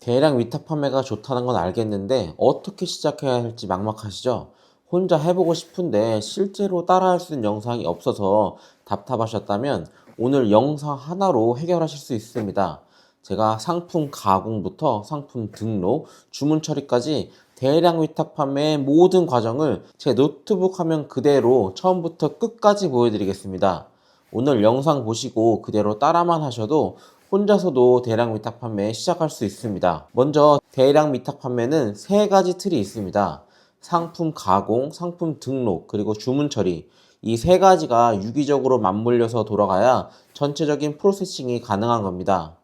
대량 위탁 판매가 좋다는 건 알겠는데 어떻게 시작해야 할지 막막하시죠? 혼자 해보고 싶은데 실제로 따라할 수 있는 영상이 없어서 답답하셨다면 오늘 영상 하나로 해결하실 수 있습니다. 제가 상품 가공부터 상품 등록, 주문 처리까지 대량 위탁 판매의 모든 과정을 제 노트북 화면 그대로 처음부터 끝까지 보여드리겠습니다. 오늘 영상 보시고 그대로 따라만 하셔도 혼자서도 대량 위탁 판매 시작할 수 있습니다. 먼저 대량 위탁 판매는 세 가지 틀이 있습니다. 상품 가공, 상품 등록, 그리고 주문 처리. 이 세 가지가 유기적으로 맞물려서 돌아가야 전체적인 프로세싱이 가능한 겁니다.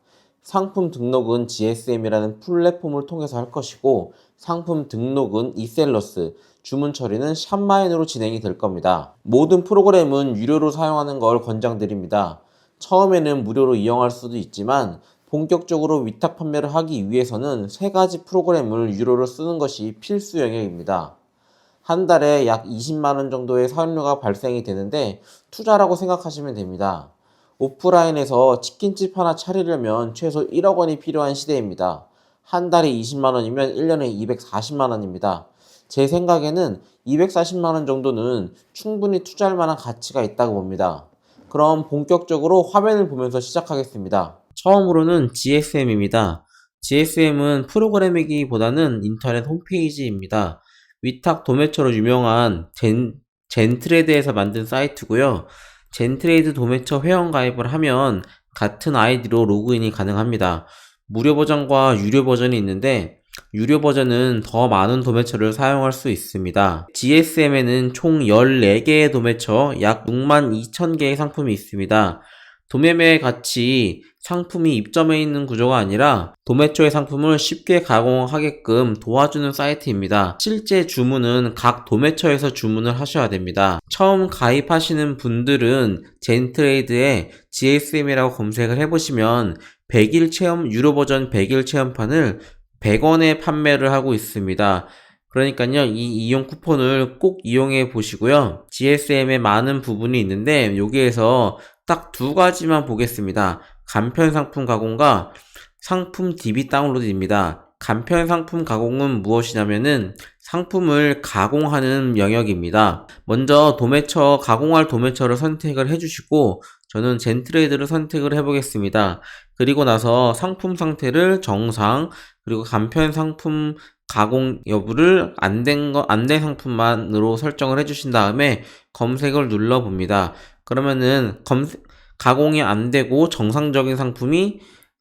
상품 등록은 GSM이라는 플랫폼을 통해서 할 것이고, 상품 등록은 이셀러스, 주문 처리는 샵마인으로 진행이 될 겁니다. 모든 프로그램은 유료로 사용하는 걸 권장드립니다. 처음에는 무료로 이용할 수도 있지만 본격적으로 위탁 판매를 하기 위해서는 세 가지 프로그램을 유료로 쓰는 것이 필수 영역입니다. 한 달에 약 20만 원 정도의 사용료가 발생이 되는데 투자라고 생각하시면 됩니다. 오프라인에서 치킨집 하나 차리려면 최소 1억 원이 필요한 시대입니다. 한 달에 20만 원이면 1년에 240만 원입니다. 제 생각에는 240만 원 정도는 충분히 투자할 만한 가치가 있다고 봅니다. 그럼 본격적으로 화면을 보면서 시작하겠습니다. 처음으로는 GSM입니다. GSM은 프로그램이기보다는 인터넷 홈페이지입니다. 위탁 도매처로 유명한 젠트레드에서 만든 사이트고요. 젠트레이드 도매처 회원가입을 하면 같은 아이디로 로그인이 가능합니다. 무료 버전과 유료 버전이 있는데 유료 버전은 더 많은 도매처를 사용할 수 있습니다. GSM에는 총 14개의 도매처, 약 62,000개의 상품이 있습니다. 도매매의 가치, 상품이 입점해 있는 구조가 아니라 도매처의 상품을 쉽게 가공하게끔 도와주는 사이트입니다. 실제 주문은 각 도매처에서 주문을 하셔야 됩니다. 처음 가입하시는 분들은 젠트레이드에 GSM이라고 검색을 해보시면 100일 체험, 유료 버전 100일 체험판을 100원에 판매를 하고 있습니다. 그러니까요, 이 이용 쿠폰을 꼭 이용해 보시고요. GSM에 많은 부분이 있는데 여기에서 딱 두 가지만 보겠습니다. 간편 상품 가공과 상품 DB 다운로드입니다. 간편 상품 가공은 무엇이냐면은 상품을 가공하는 영역입니다. 먼저 가공할 도매처를 선택을 해주시고 저는 젠트레이드를 선택을 해보겠습니다. 그리고 나서 상품 상태를 정상, 그리고 간편 상품 가공 여부를 안 된 상품만으로 설정을 해주신 다음에 검색을 눌러봅니다. 그러면은 가공이 안 되고 정상적인 상품이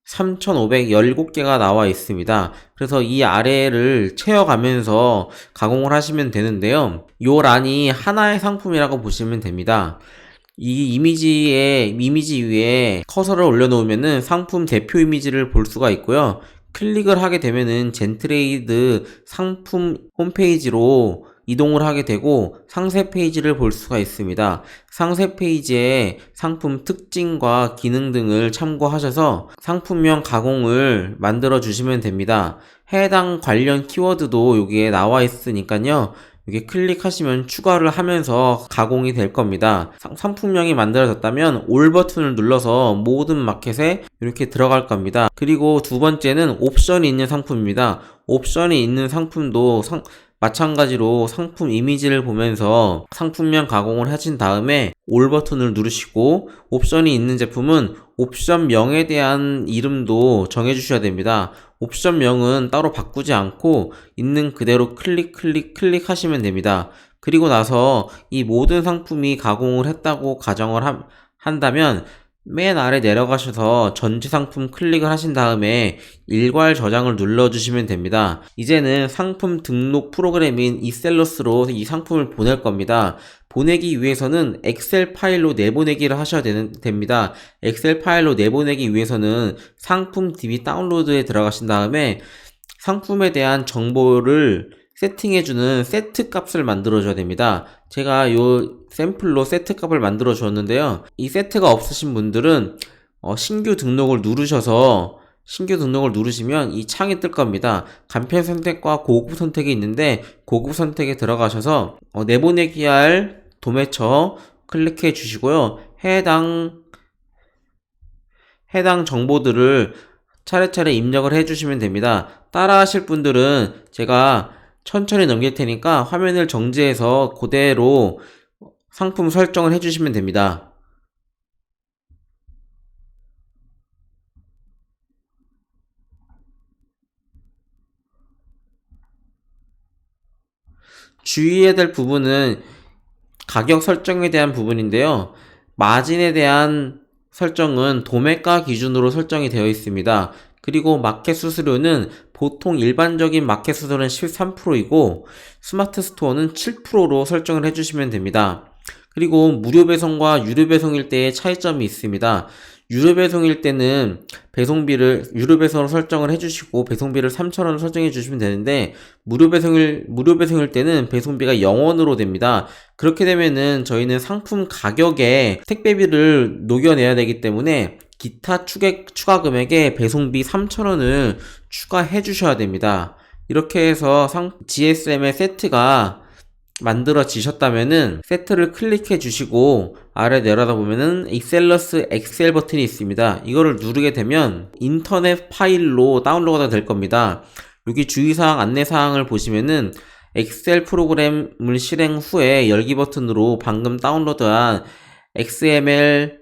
3,517개가 나와 있습니다. 그래서 이 아래를 채워가면서 가공을 하시면 되는데요. 요 란이 하나의 상품이라고 보시면 됩니다. 이 이미지 위에 커서를 올려놓으면은 상품 대표 이미지를 볼 수가 있고요. 클릭을 하게 되면은 젠트레이드 상품 홈페이지로 이동을 하게 되고 상세 페이지를 볼 수가 있습니다. 상세 페이지에 상품 특징과 기능 등을 참고하셔서 상품명 가공을 만들어 주시면 됩니다. 해당 관련 키워드도 여기에 나와 있으니까요. 여기 클릭하시면 추가를 하면서 가공이 될 겁니다. 상품명이 만들어졌다면 올 버튼을 눌러서 모든 마켓에 이렇게 들어갈 겁니다. 그리고 두 번째는 옵션이 있는 상품입니다. 옵션이 있는 상품도 마찬가지로 상품 이미지를 보면서 상품명 가공을 하신 다음에 올 버튼을 누르시고 옵션이 있는 제품은 옵션명에 대한 이름도 정해주셔야 됩니다. 옵션명은 따로 바꾸지 않고 있는 그대로 클릭 하시면 됩니다. 그리고 나서 이 모든 상품이 가공을 했다고 가정을 한다면 맨 아래 내려가셔서 전체 상품 클릭을 하신 다음에 일괄 저장을 눌러주시면 됩니다. 이제는 상품 등록 프로그램인 이셀러스로 이 상품을 보낼 겁니다. 보내기 위해서는 엑셀 파일로 내보내기를 하셔야 됩니다. 엑셀 파일로 내보내기 위해서는 상품 DB 다운로드에 들어가신 다음에 상품에 대한 정보를 세팅해주는 세트 값을 만들어줘야 됩니다. 제가 요 샘플로 세트 값을 만들어 주었는데요. 이 세트가 없으신 분들은 신규 등록을 누르시면 이 창이 뜰 겁니다. 간편 선택과 고급 선택이 있는데 고급 선택에 들어가셔서 내보내기 할 도매처 클릭해 주시고요. 해당 정보들을 차례차례 입력을 해주시면 됩니다. 따라 하실 분들은 제가 천천히 넘길 테니까 화면을 정지해서 그대로 상품 설정을 해주시면 됩니다. 주의해야 될 부분은 가격 설정에 대한 부분인데요. 마진에 대한 설정은 도매가 기준으로 설정이 되어 있습니다. 그리고 마켓 수수료는 보통 일반적인 마켓 수수료는 13%이고 스마트 스토어는 7%로 설정을 해주시면 됩니다. 그리고 무료 배송과 유료 배송일 때의 차이점이 있습니다. 유료 배송일 때는 유료 배송으로 설정을 해주시고 배송비를 3,000원을 설정해 주시면 되는데 무료 배송일 때는 배송비가 0원으로 됩니다. 그렇게 되면은 저희는 상품 가격에 택배비를 녹여내야 되기 때문에 기타 추가 금액에 배송비 3,000원을 추가해 주셔야 됩니다. 이렇게 해서 GSM의 세트가 만들어지셨다면은 세트를 클릭해 주시고 아래 내려다 보면은 익셀러스 엑셀 버튼이 있습니다. 이거를 누르게 되면 인터넷 파일로 다운로드가 될 겁니다. 여기 주의사항 안내사항을 보시면은 엑셀 프로그램을 실행 후에 열기 버튼으로 방금 다운로드한 XML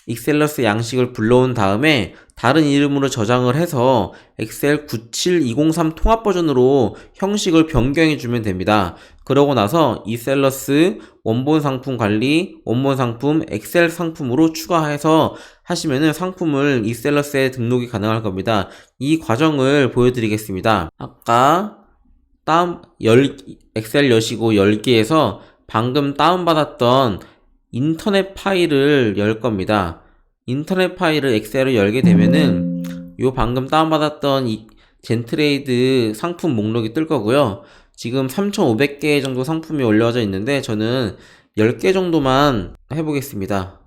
익셀러스 양식을 불러온 다음에 다른 이름으로 저장을 해서 엑셀 97203 통합 버전으로 형식을 변경해 주면 됩니다. 그러고 나서 이셀러스 원본 상품 관리, 원본 상품, 엑셀 상품으로 추가해서 하시면은 상품을 이셀러스에 등록이 가능할 겁니다. 이 과정을 보여드리겠습니다. 아까 엑셀 여시고 열기에서 방금 다운받았던 인터넷 파일을 열 겁니다. 인터넷 파일을 엑셀을 열게 되면은 요 방금 다운받았던 이 젠트레이드 상품 목록이 뜰 거고요. 지금 3,500개 정도 상품이 올려져 있는데 저는 10개 정도만 해보겠습니다.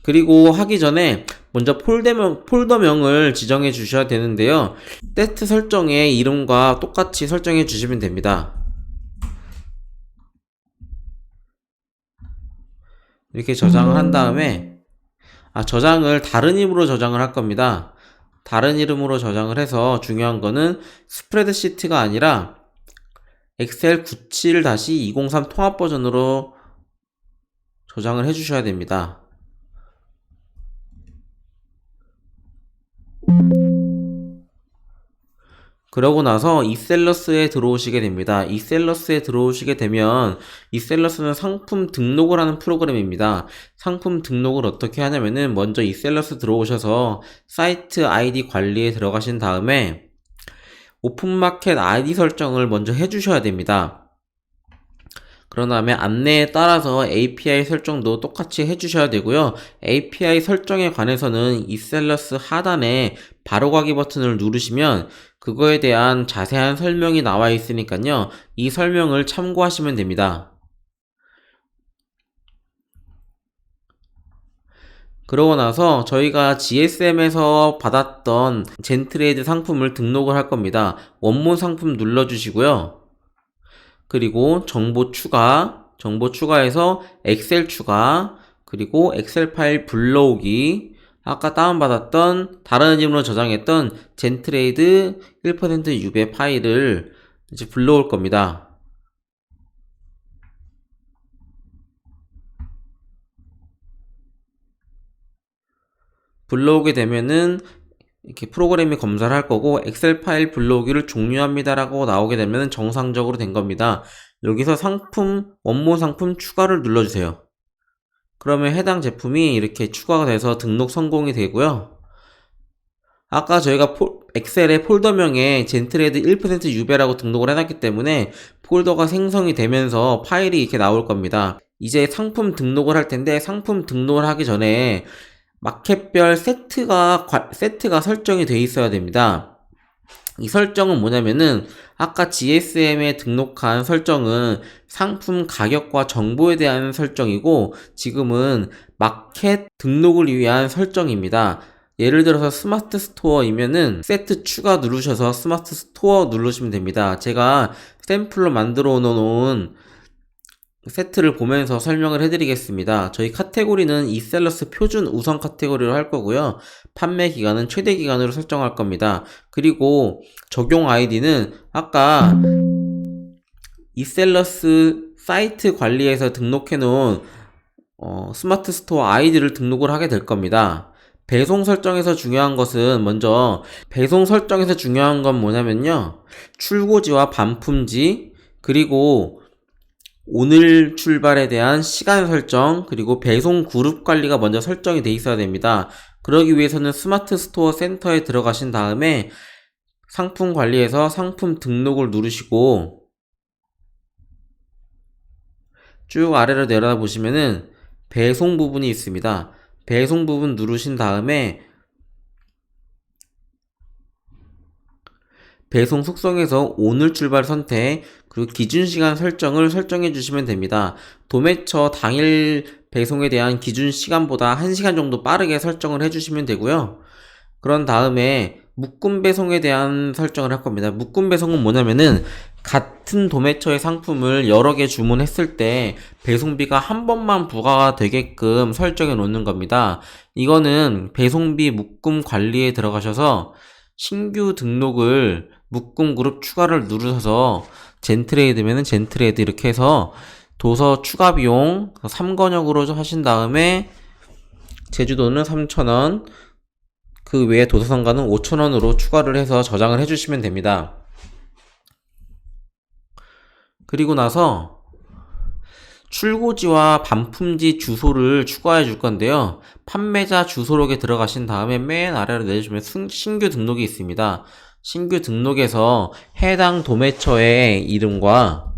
그리고 하기 전에 먼저 폴더명을 지정해 주셔야 되는데요. 세트 설정의 이름과 똑같이 설정해 주시면 됩니다. 이렇게 저장을 한 다음에 저장을 다른 이름으로 저장을 할 겁니다. 다른 이름으로 저장을 해서 중요한 거는 스프레드시트가 아니라 엑셀 97-203 통합 버전으로 저장을 해 주셔야 됩니다. 그러고 나서 이셀러스에 들어오시게 됩니다. 이셀러스에 들어오시게 되면 이셀러스는 상품 등록을 하는 프로그램입니다. 상품 등록을 어떻게 하냐면은 먼저 이셀러스 들어오셔서 사이트 아이디 관리에 들어가신 다음에 오픈마켓 아이디 설정을 먼저 해주셔야 됩니다. 그런 다음에 안내에 따라서 API 설정도 똑같이 해주셔야 되고요. API 설정에 관해서는 이셀러스 하단에 바로가기 버튼을 누르시면 그거에 대한 자세한 설명이 나와 있으니까요. 이 설명을 참고하시면 됩니다. 그러고 나서 저희가 GSM에서 받았던 젠트레이드 상품을 등록을 할 겁니다. 원본 상품 눌러주시고요. 그리고 정보 추가해서 엑셀 추가, 그리고 엑셀 파일 불러오기, 아까 다운받았던 다른 이름으로 저장했던 젠트레이드 1% 유배 파일을 이제 불러올 겁니다. 불러오게 되면은 이렇게 프로그램이 검사를 할 거고 엑셀 파일 불러오기를 종료합니다 라고 나오게 되면 정상적으로 된 겁니다. 여기서 원본 상품 추가를 눌러주세요. 그러면 해당 제품이 이렇게 추가가 돼서 등록 성공이 되고요. 아까 저희가 엑셀의 폴더명에 젠트레이드 1% 유배라고 등록을 해놨기 때문에 폴더가 생성이 되면서 파일이 이렇게 나올 겁니다. 이제 상품 등록을 할 텐데 상품 등록을 하기 전에 마켓별 세트가 설정이 되어 있어야 됩니다. 이 설정은 뭐냐면은 아까 GSM에 등록한 설정은 상품 가격과 정보에 대한 설정이고 지금은 마켓 등록을 위한 설정입니다. 예를 들어서 스마트 스토어이면은 세트 추가 누르셔서 스마트 스토어 누르시면 됩니다. 제가 샘플로 만들어 놓은 세트를 보면서 설명을 해드리겠습니다. 저희 카테고리는 이셀러스 표준 우선 카테고리로 할 거고요. 판매 기간은 최대 기간으로 설정할 겁니다. 그리고 적용 아이디는 아까 이셀러스 사이트 관리에서 등록해 놓은 스마트 스토어 아이디를 등록을 하게 될 겁니다. 배송 설정에서 중요한 것은 먼저 배송 설정에서 중요한 건 뭐냐면요. 출고지와 반품지 그리고 오늘 출발에 대한 시간 설정 그리고 배송 그룹 관리가 먼저 설정이 돼 있어야 됩니다. 그러기 위해서는 스마트 스토어 센터에 들어가신 다음에 상품 관리에서 상품 등록을 누르시고 쭉 아래로 내려다 보시면은 배송 부분이 있습니다. 배송 부분 누르신 다음에 배송 속성에서 오늘 출발 선택 그리고 기준시간 설정을 설정해 주시면 됩니다. 도매처 당일 배송에 대한 기준시간보다 1시간 정도 빠르게 설정을 해 주시면 되고요. 그런 다음에 묶음 배송에 대한 설정을 할 겁니다. 묶음 배송은 뭐냐면은 같은 도매처의 상품을 여러 개 주문했을 때 배송비가 한 번만 부과가 되게끔 설정해 놓는 겁니다. 이거는 배송비 묶음 관리에 들어가셔서 신규 등록을 묶음 그룹 추가를 누르셔서 젠트레이드면은 젠트레이드 이렇게 해서 도서 추가 비용 3권역으로 하신 다음에 제주도는 3,000원 그 외에 도서상가는 5,000원으로 추가를 해서 저장을 해주시면 됩니다. 그리고 나서 출고지와 반품지 주소를 추가해 줄 건데요. 판매자 주소록에 들어가신 다음에 맨 아래로 내려주시면 신규 등록이 있습니다. 신규 등록에서 해당 도매처의 이름과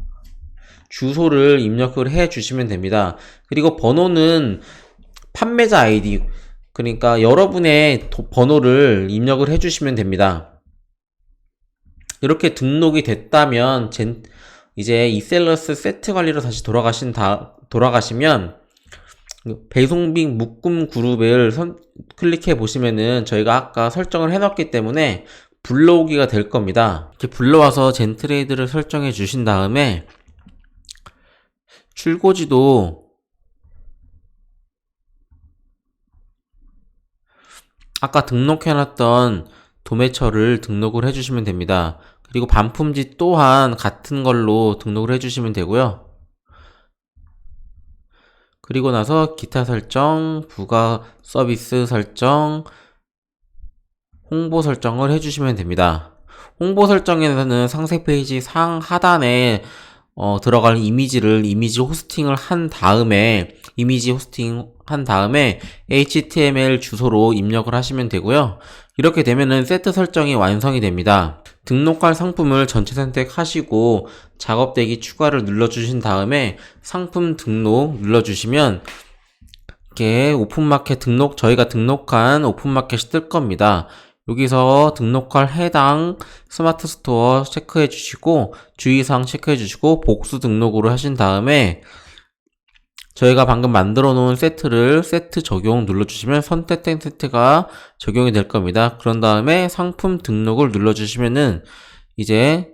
주소를 입력을 해 주시면 됩니다. 그리고 번호는 판매자 아이디 그러니까 여러분의 번호를 입력을 해 주시면 됩니다. 이렇게 등록이 됐다면 이제 이셀러스 세트 관리로 다시 돌아가시면 배송비 묶음 그룹을 클릭해 보시면은 저희가 아까 설정을 해놨기 때문에 불러오기가 될 겁니다. 이렇게 불러와서 젠트레이드를 설정해 주신 다음에 출고지도 아까 등록해놨던 도매처를 등록을 해주시면 됩니다. 그리고 반품지 또한 같은 걸로 등록을 해주시면 되고요. 그리고 나서 기타 설정, 부가 서비스 설정, 홍보 설정을 해주시면 됩니다. 홍보 설정에서는 상세 페이지 상하단에 들어갈 이미지 호스팅을 한 다음에 HTML 주소로 입력을 하시면 되고요. 이렇게 되면은 세트 설정이 완성이 됩니다. 등록할 상품을 전체 선택하시고 작업대기 추가를 눌러주신 다음에 상품 등록 눌러주시면 이렇게 오픈마켓 저희가 등록한 오픈마켓이 뜰 겁니다. 여기서 등록할 해당 스마트 스토어 체크해 주시고 주의사항 체크해 주시고 복수 등록으로 하신 다음에 저희가 방금 만들어 놓은 세트 적용 눌러주시면 선택된 세트가 적용이 될 겁니다. 그런 다음에 상품 등록을 눌러주시면은 이제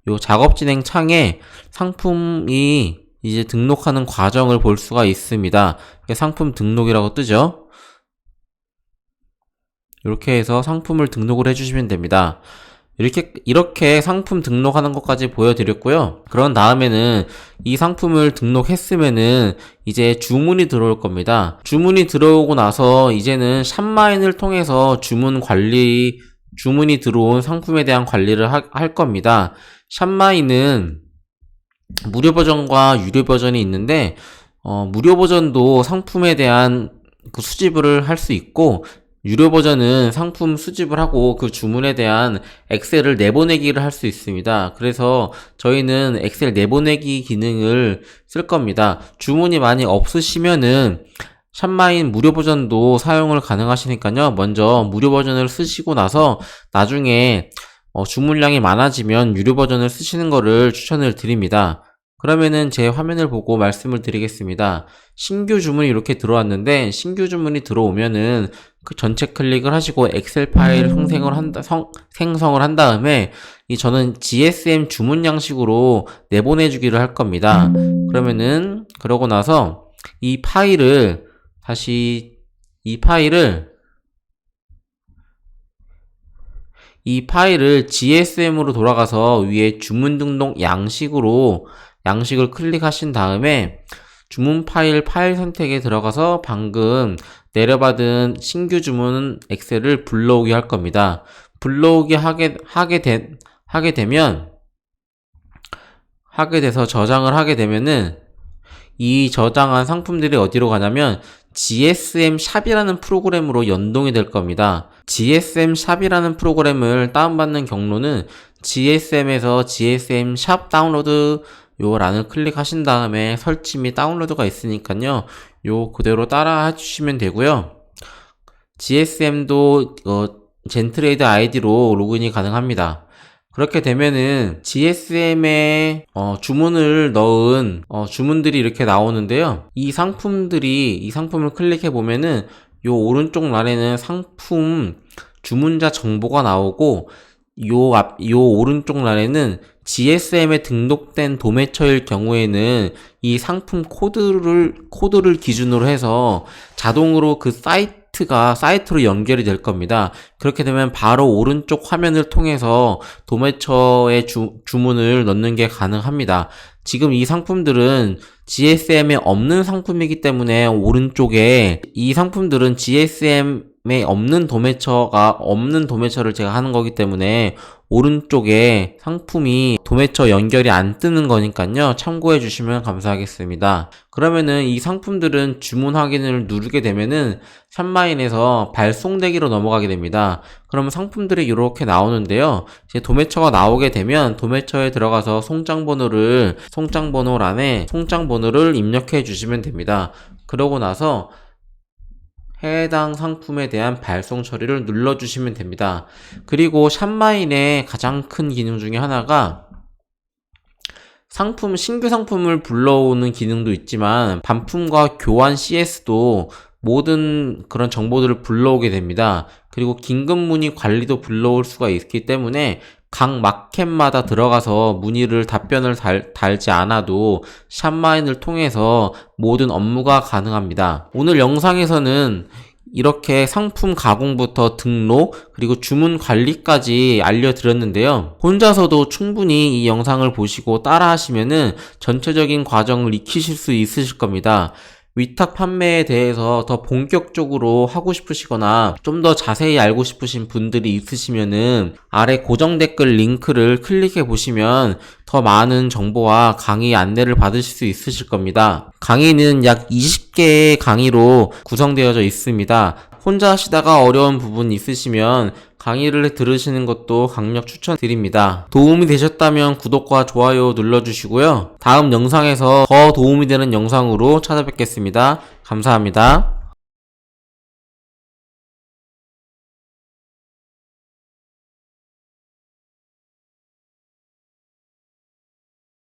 요 작업 진행 창에 상품이 이제 등록하는 과정을 볼 수가 있습니다. 상품 등록이라고 뜨죠. 이렇게 해서 상품을 등록을 해주시면 됩니다. 이렇게 상품 등록하는 것까지 보여드렸고요. 그런 다음에는 이 상품을 등록했으면은 이제 주문이 들어올 겁니다. 주문이 들어오고 나서 이제는 샵마인을 통해서 주문이 들어온 상품에 대한 관리를 할 겁니다. 샵마인은 무료 버전과 유료 버전이 있는데 무료 버전도 상품에 대한 그 수집을 할 수 있고 유료 버전은 상품 수집을 하고 그 주문에 대한 엑셀을 내보내기를 할 수 있습니다. 그래서 저희는 엑셀 내보내기 기능을 쓸 겁니다. 주문이 많이 없으시면은 샵마인 무료 버전도 사용을 가능하시니까요. 먼저 무료 버전을 쓰시고 나서 나중에 주문량이 많아지면 유료 버전을 쓰시는 거를 추천을 드립니다. 그러면은 제 화면을 보고 말씀을 드리겠습니다. 신규 주문이 이렇게 들어왔는데, 신규 주문이 들어오면은 그 전체 클릭을 하시고 엑셀 파일 생성을 한 다음에 저는 GSM 주문 양식으로 내보내주기를 할 겁니다. 그러면은 그러고 나서 이 파일을 GSM으로 돌아가서 위에 주문 등록 양식을 클릭하신 다음에 주문 파일 선택에 들어가서 방금 내려받은 신규 주문 엑셀을 불러오게 할 겁니다. 불러오게 저장을 하게 되면은 이 저장한 상품들이 어디로 가냐면 GSM 샵이라는 프로그램으로 연동이 될 겁니다. GSM 샵이라는 프로그램을 다운받는 경로는 GSM에서 GSM 샵 다운로드 요 란을 클릭하신 다음에 설치 및 다운로드가 있으니까요. 요 그대로 따라 해주시면 되고요. GSM도 젠트레이드 아이디로 로그인이 가능합니다. 그렇게 되면은 GSM에 주문을 넣은 주문들이 이렇게 나오는데요. 이 상품을 클릭해 보면은 요 오른쪽 란에는 상품 주문자 정보가 나오고 요 오른쪽 란에는 GSM에 등록된 도매처일 경우에는 이 상품 코드를 기준으로 해서 자동으로 그 사이트로 연결이 될 겁니다. 그렇게 되면 바로 오른쪽 화면을 통해서 도매처의 주문을 넣는 게 가능합니다. 지금 이 상품들은 GSM에 없는 상품이기 때문에 오른쪽에 이 상품들은 GSM에 없는 도매처를 제가 하는 거기 때문에 오른쪽에 상품이 도매처 연결이 안 뜨는 거니까요. 참고해 주시면 감사하겠습니다. 그러면은 이 상품들은 주문 확인을 누르게 되면은 샵마인에서 발송되기로 넘어가게 됩니다. 그러면 상품들이 이렇게 나오는데요. 이제 도매처가 나오게 되면 도매처에 들어가서 송장번호란에 송장번호를 입력해 주시면 됩니다. 그러고 나서 해당 상품에 대한 발송 처리를 눌러주시면 됩니다. 그리고 샵마인의 가장 큰 기능 중에 하나가 신규 상품을 불러오는 기능도 있지만 반품과 교환 CS도 모든 그런 정보들을 불러오게 됩니다. 그리고 긴급 문의 관리도 불러올 수가 있기 때문에 각 마켓마다 들어가서 답변을 달지 않아도 샵마인을 통해서 모든 업무가 가능합니다. 오늘 영상에서는 이렇게 상품 가공부터 등록 그리고 주문 관리까지 알려드렸는데요. 혼자서도 충분히 이 영상을 보시고 따라 하시면은 전체적인 과정을 익히실 수 있으실 겁니다. 위탁 판매에 대해서 더 본격적으로 하고 싶으시거나 좀 더 자세히 알고 싶으신 분들이 있으시면은 아래 고정 댓글 링크를 클릭해 보시면 더 많은 정보와 강의 안내를 받으실 수 있으실 겁니다. 강의는 약 20개의 강의로 구성되어져 있습니다. 혼자 하시다가 어려운 부분 있으시면 강의를 들으시는 것도 강력 추천드립니다. 도움이 되셨다면 구독과 좋아요 눌러주시고요. 다음 영상에서 더 도움이 되는 영상으로 찾아뵙겠습니다. 감사합니다.